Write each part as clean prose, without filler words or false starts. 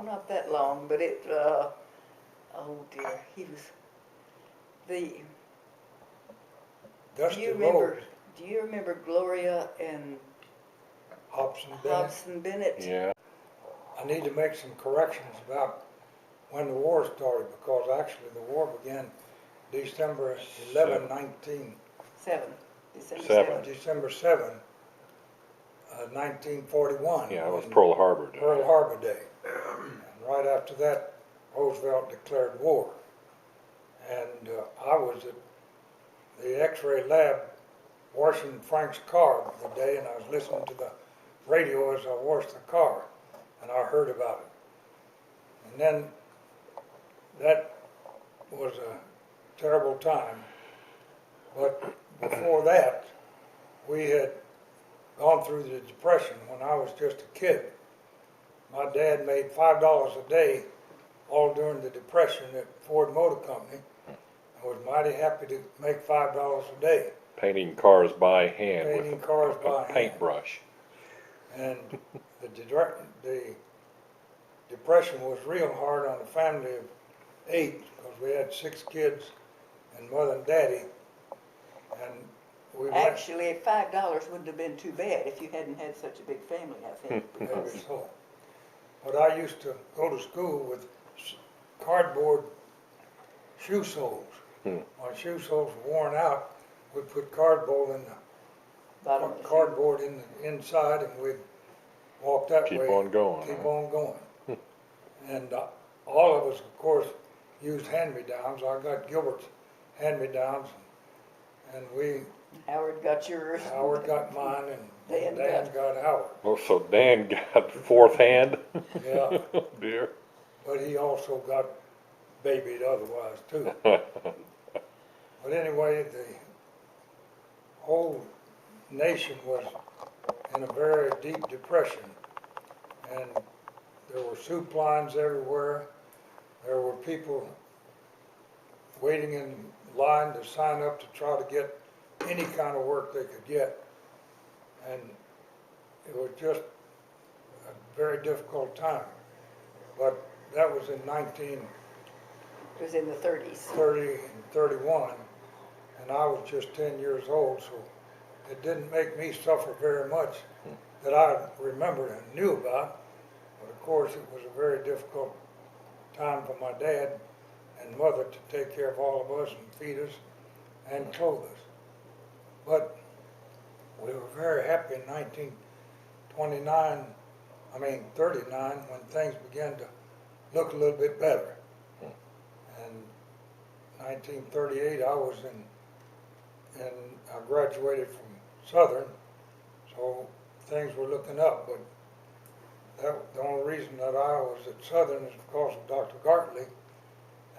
not that long, but it, oh dear, he was the, Dusty do you remember Gloria and Hobson Bennett? Yeah. I need to make some corrections about when the war started, because actually the war began December 11, 1941. Yeah, it was Pearl Harbor Day. Pearl Harbor Day. And right after that, Roosevelt declared war. And I was at the X-ray lab washing Frank's car the day, and I was listening to the radio as I washed the car, and I heard about it. And then that was a terrible time. But before that, we had gone through the Depression when I was just a kid. My dad made $5 a day all during the Depression at Ford Motor Company. I was mighty happy to make $5 a day. Painting cars by hand Painting with cars a by hand. paintbrush. And the Depression was real hard on a family of 8, because we had 6 kids and Mother and Daddy. And we Actually, $5 wouldn't have been too bad if you hadn't had such a big family, I think. maybe so. But I used to go to school with cardboard shoe soles. My shoe soles were worn out. We'd put cardboard in the inside, and we'd walk that way. Keep on going. Keep on going. And all of us, of course, used hand-me-downs. I got Gilbert's hand-me-downs, and Howard got yours. Howard got mine, and Dan got Howard. Oh, so Dan got fourth hand? Yeah. Oh, dear. But he also got babied otherwise, too. But anyway, the whole nation was in a very deep depression, and there were soup lines everywhere. There were people waiting in line to sign up to try to get any kind of work they could get, and it was just a very difficult time. But that was in It was in the 30s. 30 and 31, and I was just 10 years old, so it didn't make me suffer very much that I remembered and knew about. But of course, it was a very difficult time for my dad and mother to take care of all of us and feed us and clothe us. But we were very happy in 39, when things began to look a little bit better. And 1938, I was and I graduated from Southern, so things were looking up. But the only reason that I was at Southern is because of Dr. Gartley,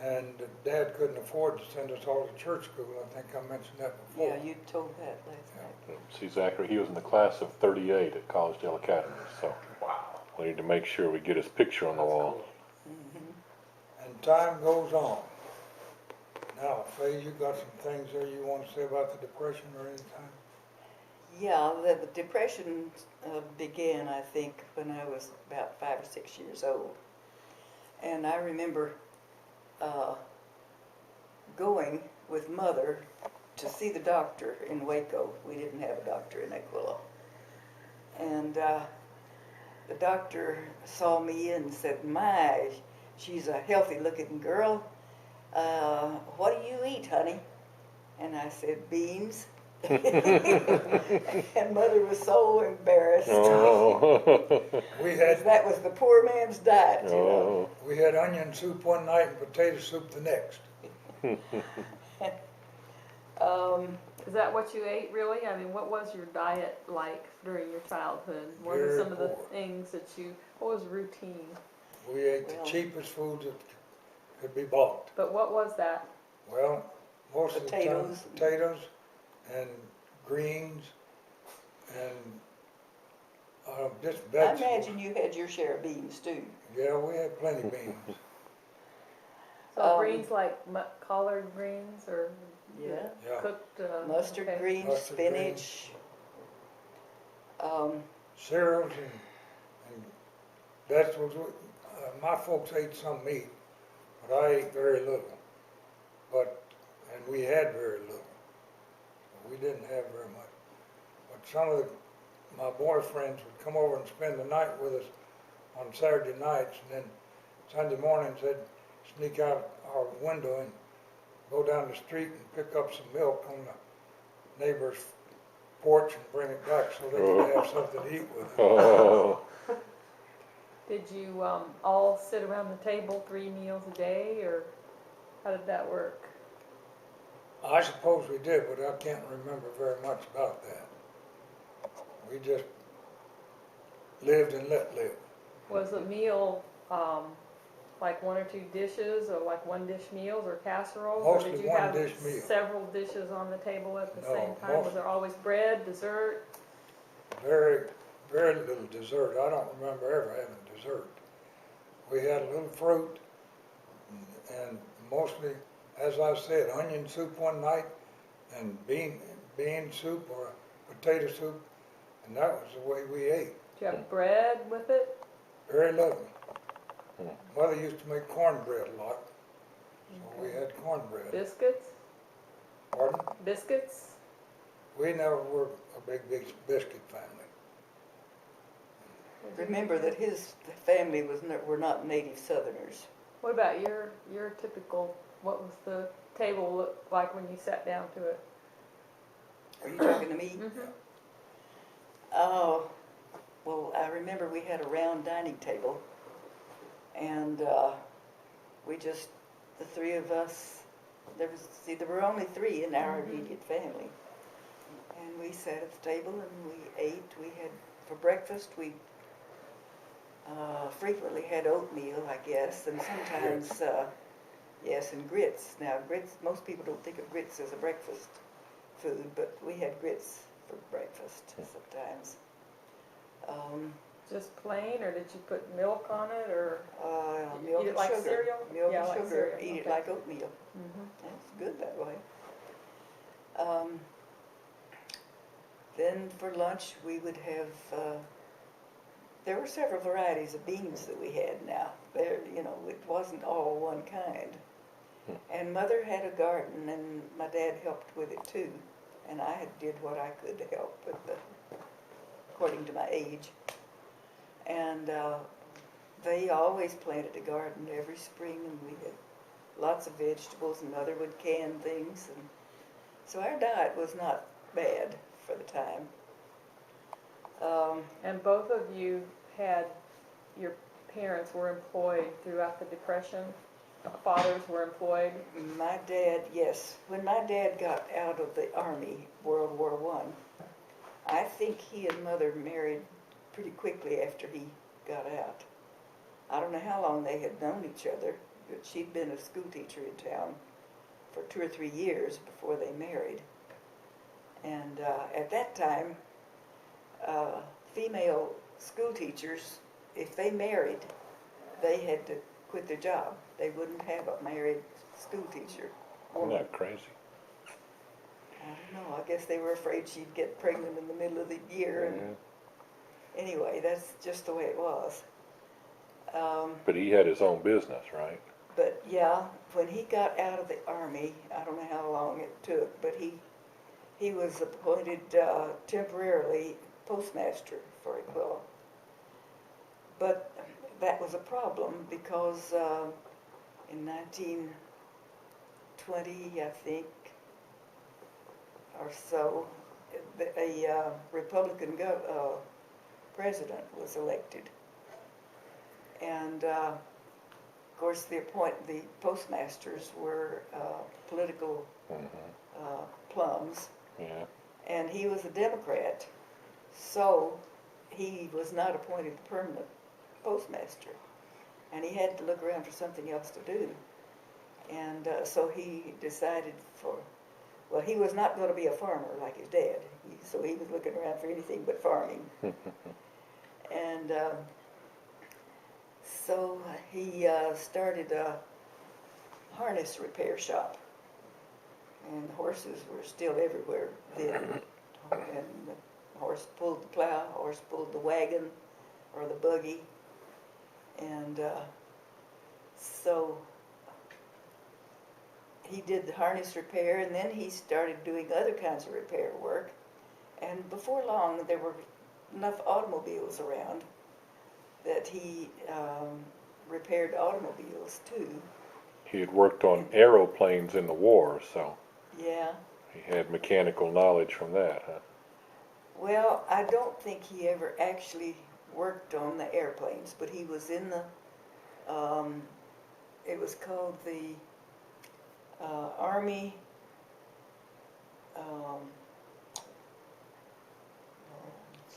and Dad couldn't afford to send us all to church school. I think I mentioned that before. Yeah, you told that last night. See, Zachary, he was in the class of 38 at Collegedale Academy, so we need to make sure we get his picture on the wall. And time goes on. Now, Fay, you got some things there you want to say about the Depression or anything? Yeah, the Depression began, I think, when I was about 5 or 6 years old. And I remember going with Mother to see the doctor in Waco. We didn't have a doctor in Aquila. And the doctor saw me and said, "My, she's a healthy-looking girl. What do you eat, honey?" And I said, "Beans." And Mother was so embarrassed. Oh. That was the poor man's diet, you know. We had onion soup one night and potato soup the next. Is that what you ate, really? I mean, what was your diet like during your childhood? What were some of the things that what was routine? We ate the cheapest foods that could be bought. But what was that? Well, most of the time, potatoes and greens and just vegetables. I imagine you had your share of beans, too. Yeah, we had plenty of beans. So greens like collard greens or cooked? Mustard greens, Mustard spinach. Cereals and vegetables. my folks ate some meat, but I ate very little. And we had very little. We didn't have very much. But some of my boyfriends would come over and spend the night with us on Saturday nights, and then Sunday mornings they'd sneak out our window and go down the street and pick up some milk on the neighbor's porch and bring it back so they could have something to eat with it. Oh, Did you all sit around the table 3 meals a day, or how did that work? I suppose we did, but I can't remember very much about that. We just lived and let live. Was a meal like 1 or 2 dishes, or like 1 dish meals, or casseroles? Mostly or did you 1 have dish meal. several dishes on the table at the No, same time? Was there always bread, dessert? Very, very little dessert. I don't remember ever having dessert. We had a little fruit and mostly, as I said, onion soup one night and bean soup or potato soup, and that was the way we ate. Did you have bread with it? Very little. Mother used to make cornbread a lot, so we had cornbread. Biscuits? Pardon? Biscuits? We never were a big biscuit family. Remember that his family were not native Southerners. What about your typical, what was the table look like when you sat down to it? Are you talking to me? Mm-hmm. Oh, well, I remember we had a round dining table, and the 3 of us, there were only 3 in our immediate family, and we sat at the table and we ate. We had, for breakfast, we frequently had oatmeal, I guess, and sometimes, yes, and grits. Now, grits, most people don't think of grits as a breakfast food, but we had grits for breakfast sometimes. Just plain, or did you put milk on it, or Milk eat it and like sugar. cereal? Milk Yeah, and like sugar. cereal. Eat it Okay. like oatmeal. Mm-hmm. That's good that way. Then for lunch we would have. There were several varieties of beans that we had. Now it wasn't all one kind. And Mother had a garden, and my dad helped with it too. And I did what I could to help according to my age. And they always planted a garden every spring, and we had lots of vegetables, and Mother would can things. And so our diet was not bad for the time. And both of you your parents were employed throughout the Depression? Fathers were employed? My dad, yes. When my dad got out of the Army, World War I think he and Mother married pretty quickly after he got out. I don't know how long they had known each other, but she'd been a school teacher in town for 2 or 3 years before they married. And at that time, female school teachers, if they married, they had to quit their job. They wouldn't have a married school teacher. isn't that crazy? I don't know. I guess they were afraid she'd get pregnant in the middle of the year. And anyway, that's just the way it was. But he had his own business, right? But yeah, when he got out of the Army, I don't know how long it took, but he was appointed temporarily postmaster for Aquila. But that was a problem because in 1920, I think, or so, a Republican president was elected. And of course, the postmasters were political plums. Yeah. And he was a Democrat, so he was not appointed permanent postmaster. And he had to look around for something else to do. And so he decided well, he was not going to be a farmer like his dad. So he was looking around for anything but farming. And so he started a harness repair shop. And horses were still everywhere then. And the horse pulled the plow, horse pulled the wagon or the buggy. And So he did the harness repair, and then he started doing other kinds of repair work. And before long, there were enough automobiles around that he repaired automobiles too. He had worked on aeroplanes in the war, so Yeah. he had mechanical knowledge from that, huh? Well, I don't think he ever actually worked on the airplanes, but he was in the, it was called the Army, oh,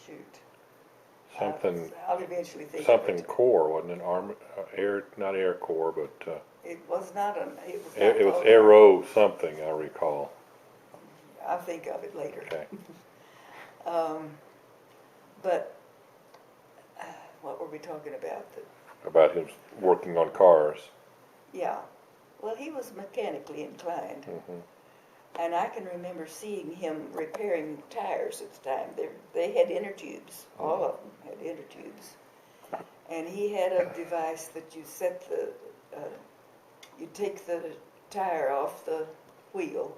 shoot. Something, I'll eventually think of something it. Corps, wasn't it? Air, not Air Corps, but It was not an, it was called- Aero something, I recall. I'll think of it later. Okay. But what were we talking about? About him working on cars. Yeah. Well, he was mechanically inclined. Hmm. And I can remember seeing him repairing tires at the time. They had inner tubes. All of them had inner tubes. And he had a device that you set the, you take the tire off the wheel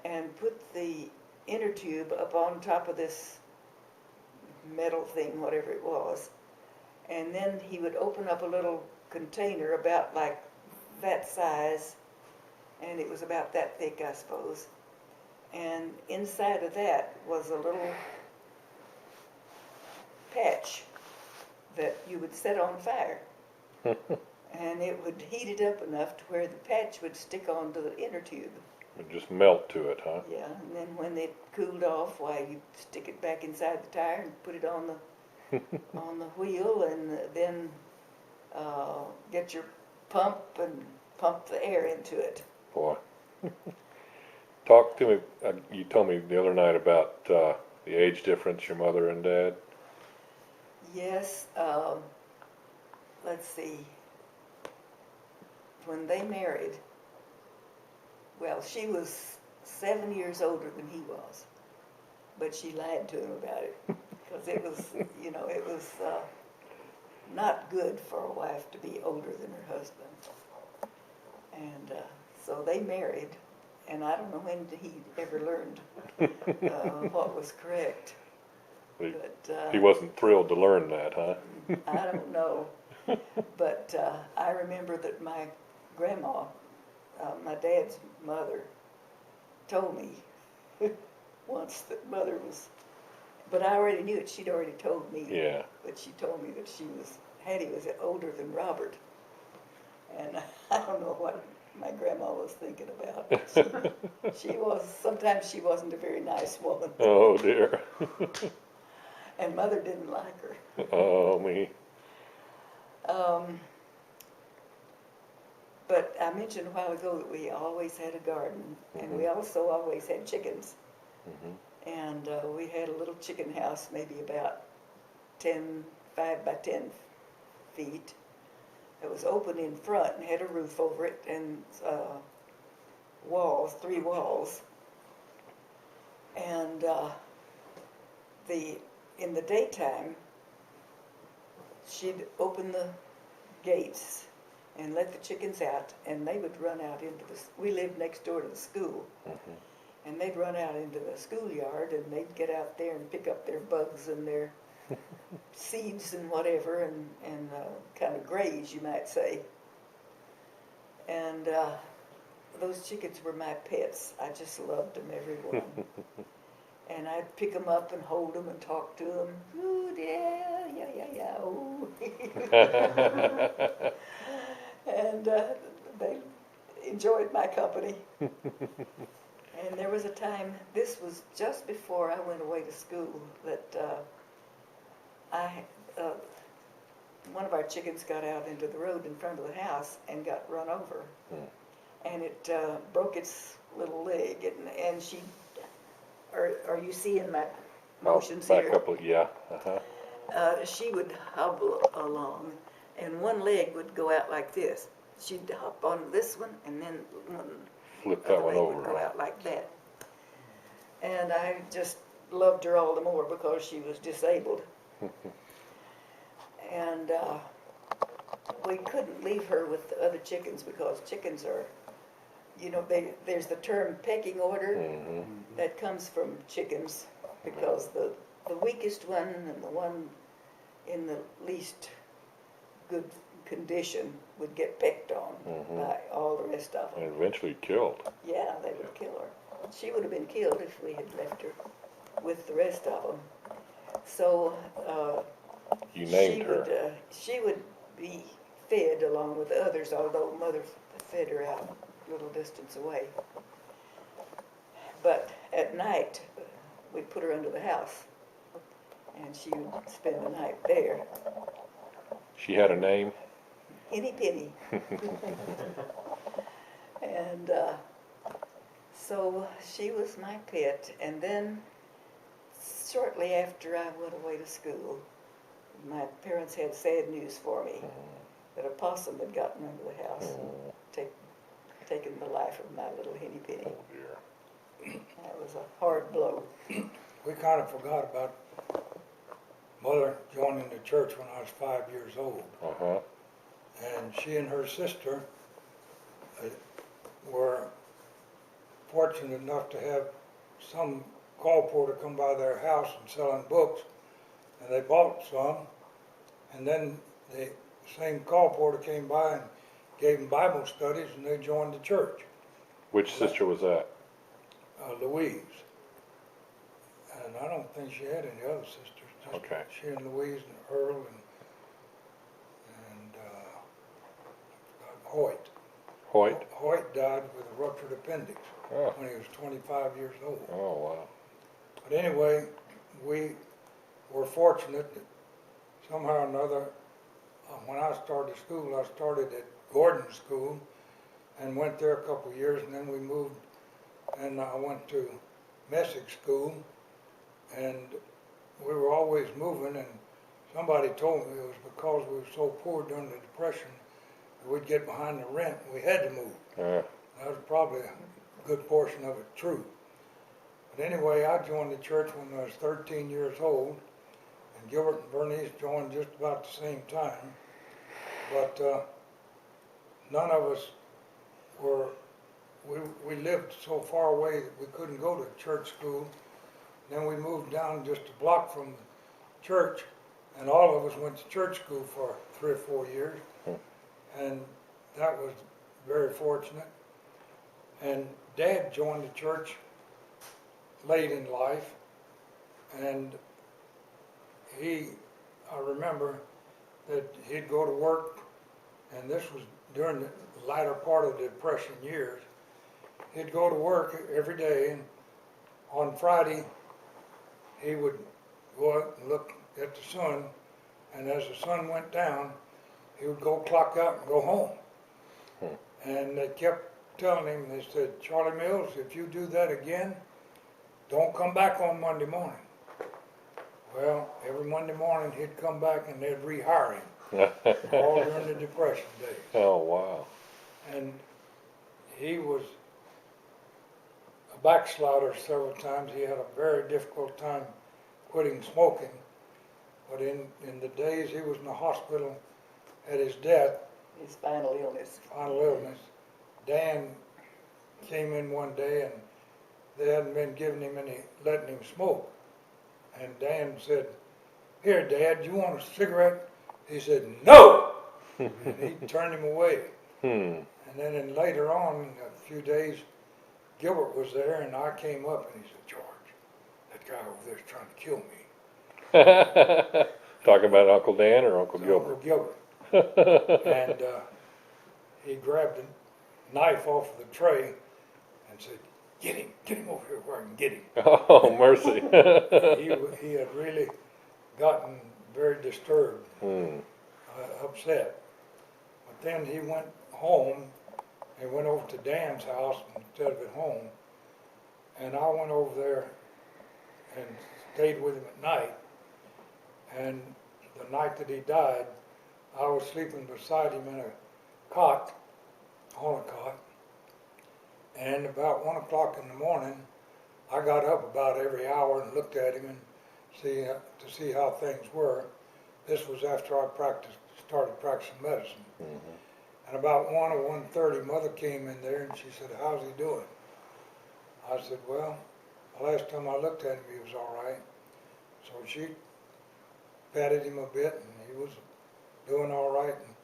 and put the inner tube up on top of this metal thing, whatever it was. And then he would open up a little container about like that size, and it was about that thick, I suppose. And inside of that was a little patch that you would set on fire. And it would heat it up enough to where the patch would stick onto the inner tube. It just melt to it, huh? Yeah, and then when it cooled off, why, you stick it back inside the tire and put it on the on the wheel, and then get your pump and pump the air into it. Boy. Talk to me, you told me the other night about the age difference, your mother and dad. Yes, let's see. When they married, well, she was 7 years older than he was, but she lied to him about it, because it was, you know, it was not good for a wife to be older than her husband. And so they married, and I don't know when he ever learned what was correct. But He wasn't thrilled to learn that, huh? I don't know. But I remember that my grandma, my dad's mother, told me once that mother was, but I already knew it. She'd already told me. Yeah. But she told me that Hattie was older than Robert. And I don't know what my grandma was thinking about. Sometimes she wasn't a very nice woman. Oh dear. And mother didn't like her. Oh me. But I mentioned a while ago that we always had a garden, and we also always had chickens. Mm-hmm. And we had a little chicken house, maybe about 5 by 10 feet. It was open in front and had a roof over it, and walls, 3 walls. And in the daytime, she'd open the gates and let the chickens out, and they would run out into we lived next door to the school. Mm-hmm. And they'd run out into the schoolyard, and they'd get out there and pick up their bugs and their seeds and whatever, and kind of graze, you might say. And those chickens were my pets. I just loved them, every one. And I'd pick them up and hold them and talk to them. Ooh, yeah, yeah, yeah, yeah, ooh. And they enjoyed my company. And there was a time, this was just before I went away to school, that one of our chickens got out into the road in front of the house and got run over. And it broke its little leg, and she, are you seeing my motions back here? up, yeah. Uh-huh. She would hobble along, and one leg would go out like this. She'd hop on this one, and then one Flip that one leg would over. go out like that. And I just loved her all the more because she was disabled. And we couldn't leave her with the other chickens because chickens are, there's the term pecking order Mm-hmm. that comes from chickens because the weakest one and the one in the least good condition would get picked on Mhm. by all the rest of them. And eventually killed. Yeah, they would kill her. She would have been killed if we had left her with the rest of them. So You named her. She would be fed along with the others, although Mother fed her out a little distance away. But at night, we'd put her under the house, and she would spend the night there. She had a name. Henny Penny. And so she was my pet. And then shortly after I went away to school, my parents had sad news for me that a possum had gotten under the house and taken the life of my little Henny Penny. Oh dear. That was a hard blow. We kind of forgot about Mother joining the church when I was 5 years old. Uh-huh. And she and her sister were fortunate enough to have some colporteur come by their house and selling books, and they bought some, and then the same colporteur came by and gave them Bible studies, and they joined the church. Which sister was that? Louise. And I don't think she had any other sisters. Just Okay. she and Louise and Earl and Hoyt. Hoyt? Hoyt died with a ruptured appendix Oh. when he was 25 years old. Oh, wow. But anyway, we were fortunate that somehow or another, when I started school, I started at Gordon School and went there a couple of years, and then we moved, and I went to Messick School, and we were always moving, and somebody told me it was because we were so poor during the Depression that we'd get behind the rent, and we had to move. Yeah. That was probably a good portion of it true. But anyway, I joined the church when I was 13 years old, and Gilbert and Bernice joined just about the same time. But none of us we lived so far away that we couldn't go to church school. Then we moved down just a block from the church, and all of us went to church school for 3 or 4 years, and that was very fortunate. And Dad joined the church late in life, and I remember that he'd go to work, and this was during the latter part of the Depression years. He'd go to work every day, and on Friday he would go out and look at the sun, and as the sun went down, he would go clock out and go home. And they kept telling him, they said, "Charlie Mills, if you do that again, don't come back on Monday morning." Well, every Monday morning he'd come back and they'd rehire him, all during the Depression days. Oh, wow. And he was a backslider several times. He had a very difficult time quitting smoking. But in the days he was in the hospital at his death, His final illness. final illness, Dan came in one day and they hadn't been giving him letting him smoke. And Dan said, "Here, Dad, you want a cigarette?" He said, "No!" And he turned him away. And then later on, a few days, Gilbert was there, and I came up and he said, "George, that guy over there's trying to kill me." Talking about Uncle Dan or Uncle Gilbert? Uncle Gilbert. And he grabbed a knife off of the tray and said, get him over here where I can get him." Oh, mercy. He had really gotten very disturbed, upset. But then he went home and went over to Dan's house instead of at home. And I went over there and stayed with him at night. And the night that he died, I was sleeping beside him in a cot, on a cot. And about 1 o'clock in the morning, I got up about every hour and looked at him and to see how things were. This was after I practiced started practicing medicine. Mhm. And about 1 or 1:30, Mother came in there and she said, "How's he doing?" I said, "Well, the last time I looked at him, he was all right." So she patted him a bit, and he was doing all right. And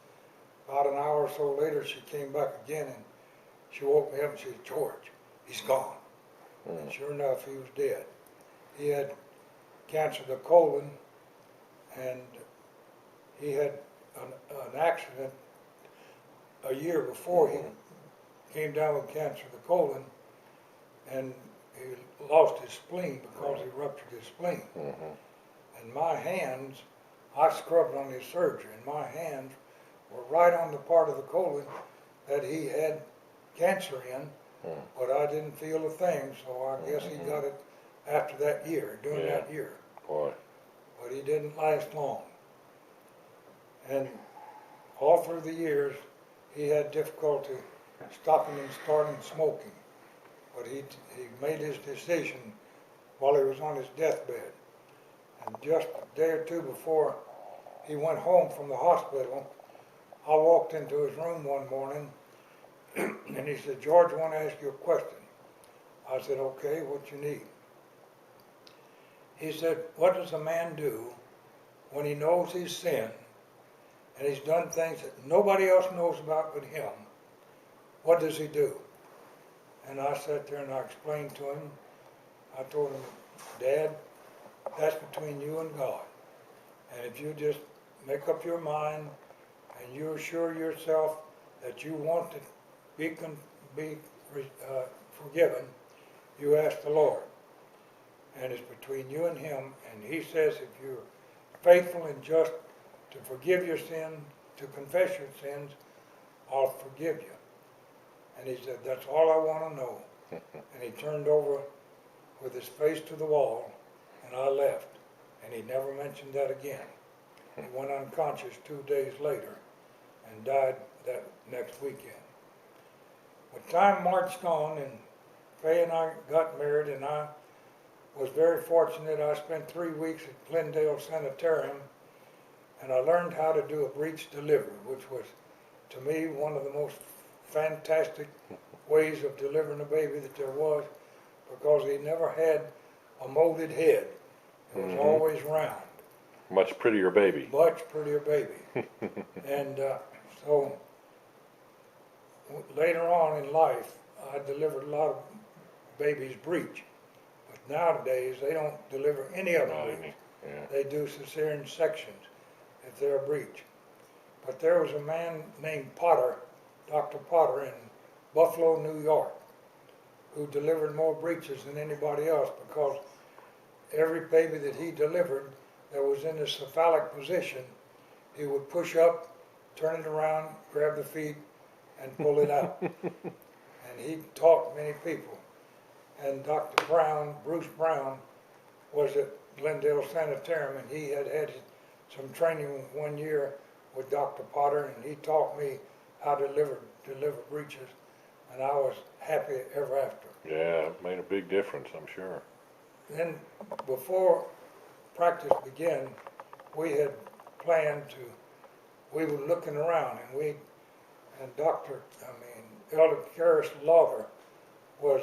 about an hour or so later, she came back again, and she woke me up and she said, "George, he's gone." And sure enough, he was dead. He had cancer of the colon, and he had an accident a year before he came down with cancer of the colon, and he lost his spleen because he ruptured his spleen. Mhm. And my hands, I scrubbed on his surgery, and my hands were right on the part of the colon that he had cancer in, but I didn't feel a thing, so I guess he got it after that year, during Yeah. that year. Boy. But he didn't last long. And all through the years, he had difficulty stopping and starting smoking. But he made his decision while he was on his deathbed. And just a day or two before he went home from the hospital, I walked into his room one morning and he said, "George, I want to ask you a question." I said, "Okay, what you need?" He said, "What does a man do when he knows he's sinned and he's done things that nobody else knows about but him? What does he do?" And I sat there and I explained to him. I told him, "Dad, that's between you and God. And if you just make up your mind and you assure yourself that you want to be forgiven, you ask the Lord. And it's between you and him. And he says if you're faithful and just to forgive your sin, to confess your sins, I'll forgive you." And he said, "That's all I want to know." And he turned over with his face to the wall, and I left. And he never mentioned that again. He went unconscious 2 days later and died that next weekend. But time marched on, and Fay and I got married, and I was very fortunate. I spent 3 weeks at Glendale Sanitarium, and I learned how to do a breech delivery, which was, to me, one of the most fantastic ways of delivering a baby that there was, because he never had a molded head. It was always round. Much prettier baby. Much prettier baby. And so later on in life, I delivered a lot of babies breech. But nowadays, they don't deliver any of them Not breech. any. Yeah. They do cesarean sections if they're a breech. But there was a man named Potter, Dr. Potter in Buffalo, New York, who delivered more breeches than anybody else, because every baby that he delivered that was in a cephalic position, he would push up, turn it around, grab the feet, and pull it out. And he taught many people. And Dr. Brown, Bruce Brown, was at Glendale Sanitarium, and he had had some training 1 year with Dr. Potter, and he taught me how to deliver breeches, and I was happy ever after. Yeah, it made a big difference, I'm sure. Then, before practice began, we had planned to, we were looking around, and Elder Karis Lauder was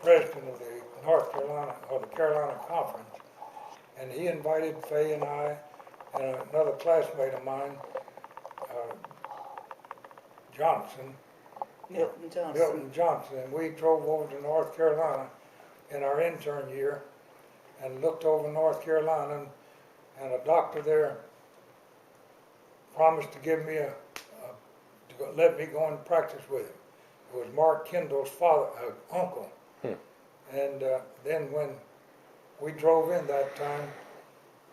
president of the Carolina Conference, and he invited Fay and I and another classmate of mine, Milton Johnson, and we drove over to North Carolina in our intern year and looked over North Carolina, and a doctor there promised to give me to let me go and practice with him. It was Mark Kendall's uncle. And then when we drove in that time,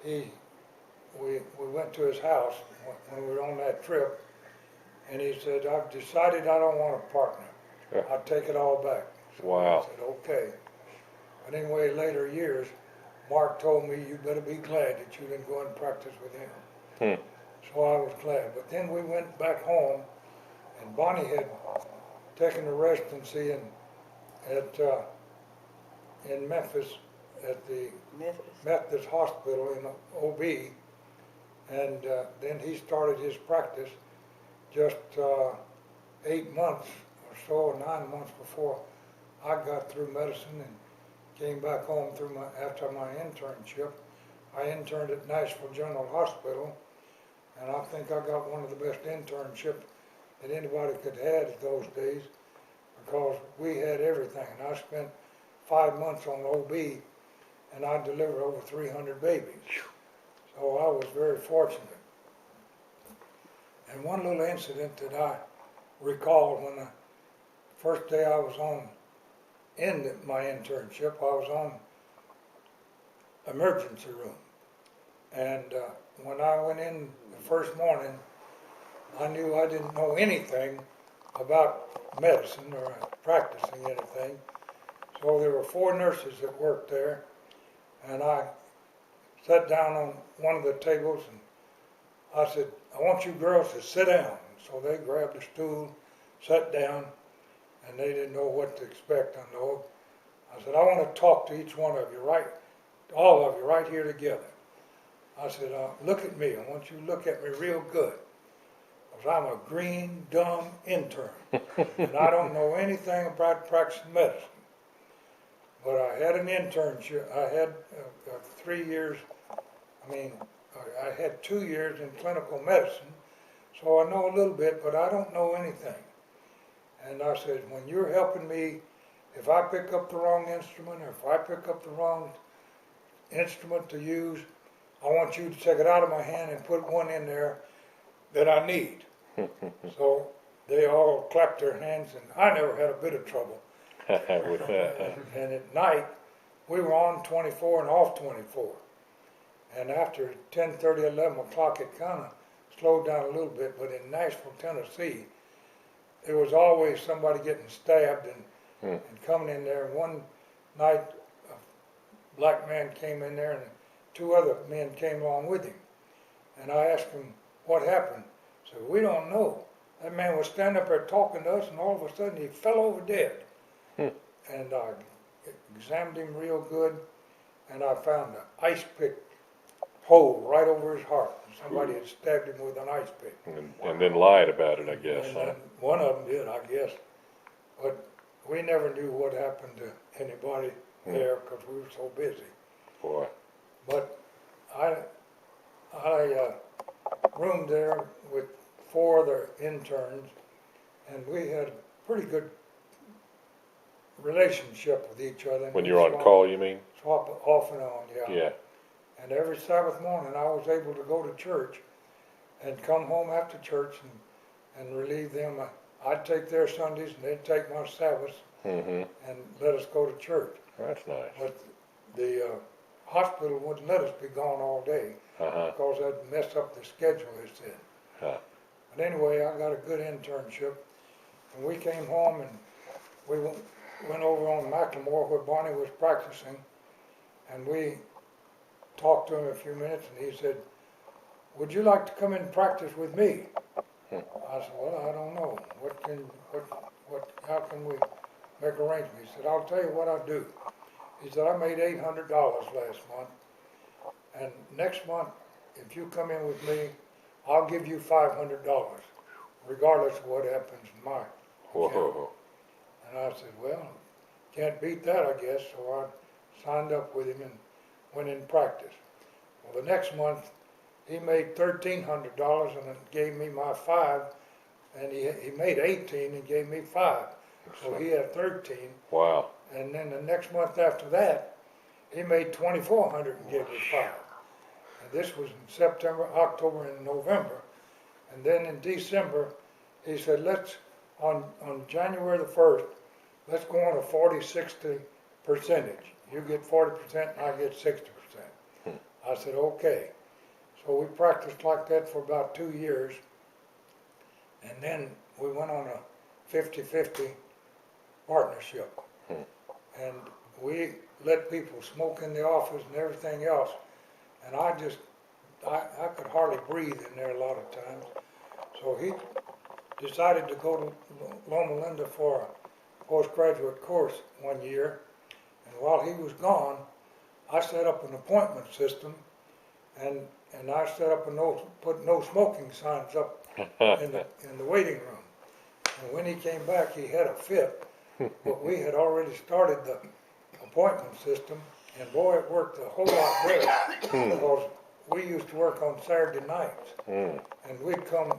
we went to his house when we were on that trip, and he said, "I've decided I don't want a partner. I'll take it all back." So Wow. I said, "Okay." But anyway, later years, Mark told me, "You better be glad that you didn't go and practice with him." So I was glad. But then we went back home, and Bonnie had taken a residency in Memphis at the Methodist Hospital in OB, And then he started his practice just 8 months or so, 9 months before I got through medicine and came back home after my internship. I interned at Nashville General Hospital, and I think I got one of the best internships that anybody could have at those days, because we had everything. And I spent 5 months on OB, and I delivered over 300 babies. So I was very fortunate. And one little incident that I recall, when the first day I was in my internship, I was on emergency room. And when I went in the first morning, I knew I didn't know anything about medicine or practicing anything. So there were 4 nurses that worked there, and I sat down on one of the tables and I said, "I want you girls to sit down." So they grabbed a stool, sat down, and they didn't know what to expect. I said, "I want to talk to each one of you, all of you right here together." I said, "Look at me. I want you to look at me real good, because I'm a green, dumb intern, and I don't know anything about practicing medicine. But I had an internship. I had 3 years, I had 2 years in clinical medicine, so I know a little bit, but I don't know anything." And I said, "When you're helping me, if I pick up the wrong instrument, or if I pick up the wrong instrument to use, I want you to take it out of my hand and put one in there that I need." So they all clapped their hands, and I never had a bit of trouble. With that, And at night, we were on 24 and off 24. And after 10:30, 11 o'clock, it kind of slowed down a little bit. But in Nashville, Tennessee, there was always somebody getting stabbed and coming in there. One night, a black man came in there, and 2 other men came along with him. And I asked him, "What happened?" He said, "We don't know. That man was standing up there talking to us, and all of a sudden he fell over dead." And I examined him real good, and I found an ice pick hole right over his heart. Somebody had stabbed him with an ice pick. and then lied about it, I guess, And huh? then one of them did, I guess. But we never knew what happened to anybody there, because we were so busy. Boy. But I roomed there with 4 other interns, and we had a pretty good relationship with each other. When you're on call, you mean? Swap off and on, yeah. Yeah. And every Sabbath morning I was able to go to church and come home after church and relieve them. I'd take their Sundays and they'd take my Sabbaths and let us go to church. That's nice. But the hospital wouldn't let us be gone all day because that'd mess up the schedule, they said. But anyway, I got a good internship, and we came home and we went over on Macklemore where Barney was practicing, and we talked to him a few minutes, and he said, "Would you like to come in and practice with me?" I said, "Well, I don't know. How can we make arrangements?" He said, "I'll tell you what I do." He said, "I made $800 last month, and next month, if you come in with me, I'll give you $500, regardless of what happens in my account." And I said, "Well, can't beat that, I guess." So I signed up with him and went in practice. Well, the next month, he made $1,300 and gave me my 5, and he made 18 and gave me 5. So he had 13. Wow. And then the next month after that, he made $2,400 and gave me 5. And this was in September, October, and November. And then in December, he said, on January the 1st, let's go on a 40-60 percentage. You get 40% and I get 60%. I said, "Okay." So we practiced like that for about 2 years. And then we went on a 50-50 partnership. And we let people smoke in the office and everything else. And I could hardly breathe in there a lot of times. So he decided to go to Loma Linda for a postgraduate course 1 year. And while he was gone, I set up an appointment system, and and I set up put no smoking signs up in the waiting room. And when he came back, he had a fit, but we had already started the appointment system, and boy, it worked a whole lot better because we used to work on Saturday nights, and we'd come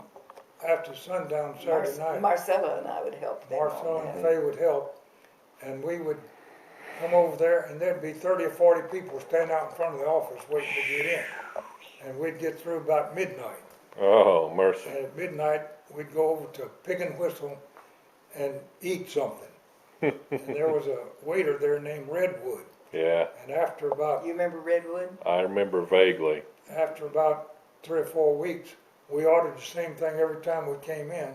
after sundown Saturday night. Marcella and I would help them. Marcella and Fay would help, and we would come over there, and there'd be 30 or 40 people standing out in front of the office waiting to get in, and we'd get through about midnight. Oh, mercy. And at midnight, we'd go over to Pig and Whistle and eat something. And there was a waiter there named Redwood. Yeah, And after about You remember Redwood? I remember vaguely. 3 or 4 weeks, we ordered the same thing every time we came in.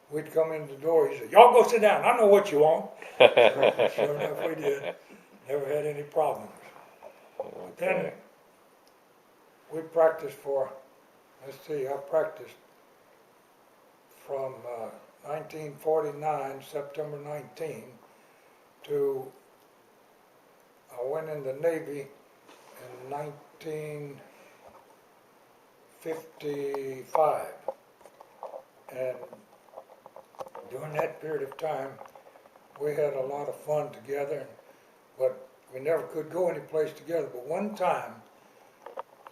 We'd come in the door. He said, "Y'all go sit down. I know what you want." Sure enough, we did. Never had any problems. But then Okay. we practiced for. Let's see. I practiced from 1949, September 19, to I went in the Navy in 1955, and during that period of time, we had a lot of fun together, but we never could go any place together. But one time,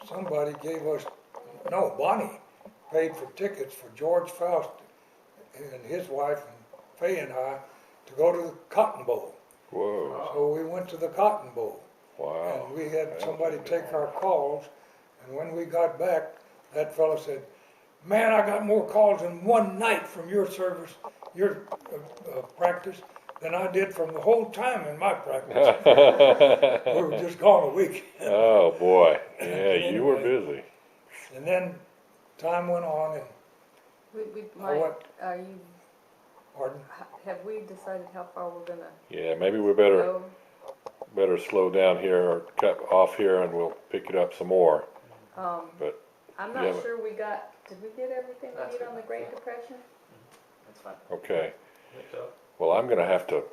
somebody gave us, no, Bonnie paid for tickets for George Faust and his wife and Fay and I to go to the Cotton Bowl. Whoa. So we went to the Cotton Bowl. Wow. And we had somebody take our calls, and when we got back, that fellow said, "Man, I got more calls in one night from your service, your practice, than I did from the whole time in my practice." We were just gone a week. Oh, boy. Yeah, you were busy. And then time went on, and Mike, are you, pardon? have we decided how far we're gonna Yeah, maybe we better go? slow down here or cut off here and we'll pick it up some more. But I'm Yeah, not but- sure did we get everything we That's need good. on the Great Depression? That's fine. okay. Think so? Well, I'm gonna have to